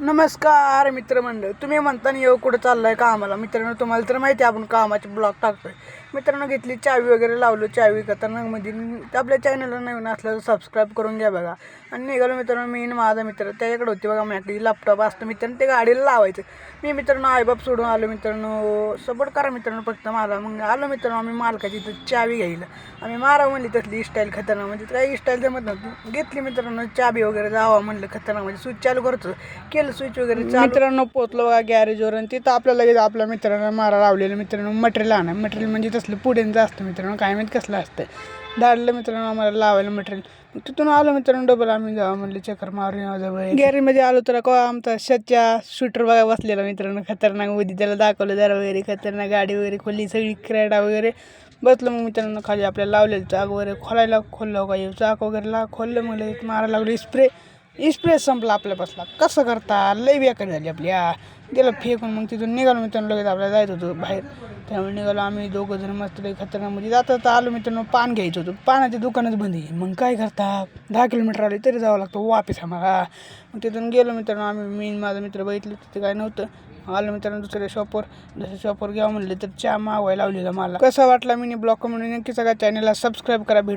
नमस्कार मित्रमंडळ, तुम्ही म्हणता येऊ कुठं चाललाय कामाला. मित्रांनो, तुम्हाला तर माहिती आहे आपण कामाचे ब्लॉग टाकतोय. मित्रांनो, घेतली चावी वगैरे लावलो, चावी खतरनाकमध्ये. आपल्या चॅनलला नवीन असलं तर सबस्क्राईब करून घ्या बघा. आणि निघालो मित्रांनो, मी आणि माझा मित्र त्याच्याकडे होती बघा, माझ्याकडे लॅपटॉप असतं मित्रांनो, ते गाडीला लावायचं. मी मित्रांनो आईबाप सोडून आलो मित्रांनो, सपोर्ट करा मित्रांनो फक्त मला. मग आलो मित्रांनो आम्ही मालकाची इथं चावी घ्यायला. आम्ही मारा म्हणली तसली स्टाईल खतरनाक, म्हणजे काही स्टाईल जमत नव्हती. घेतली मित्रांनो चावी वगैरे, जावा म्हणलं खतरनाक, म्हणजे स्विच चालू करतो, केलं स्विच वगैरे चालू. मित्रांनो पोचलो बघा गॅरेजवर, आणि तिथं आपल्याला लगेच आपल्या मित्रांना मारा लावलेलं. मित्रांनो मटेरियल आणा, मटेरियल म्हणजे तसलं पुढेंचं असतं मित्रांनो, काय माहिती कसलं असतं. धाडलं मित्रांनो आम्हाला लावायला मटेरियल. तिथून आलो मित्रांनो डबल आम्ही जावं म्हणले चक्कर मारून जवळ गॅरेजमध्ये आलो तर आमचा शच्या शूटर बघा बसलेला मित्रांनो खतरनाक मध्ये. त्याला दाखवलं जरा वगैरे खतरनाक, गाडी वगैरे खोलली सगळी क्रेडा वगैरे. बसलं मग मित्रांनो खाली आपल्याला लावलेलं चाक वगैरे खोलायला, खोललं का चाक वगैरे खोललं, मग मारायला लागलं स्प्रे संपला आपल्यापासला. कसं करता, लई बेकार झाली आपली. गेलं फेकून. मग तिथून निघालो मित्रांनो, लगेच आपल्याला जायचं होतं बाहेर. त्यामुळे निघालो आम्ही दोघं जण मस्त लई खतरनाकमध्ये. जाता आलो मित्रांनो पान घ्यायचं होतं, पानाचे दुकानच बंद आहे. मग काय करता, 10 किलोमीटर आले तरी जावं लागतं वापस आम्हाला. मग तिथून गेलो मित्रांनो आम्ही, मी माझा मित्र बघितलं तिथे काय नव्हतं. आलो मित्रांनो दुसऱ्या शॉपवर. जसं शॉपवर घ्यावं म्हणले तर चहा मागवायला लावलेला मला. कसा वाटला मिनी ब्लॉग कमेंट नक्की सगळ्या चॅनलला सबस्क्राईब करा.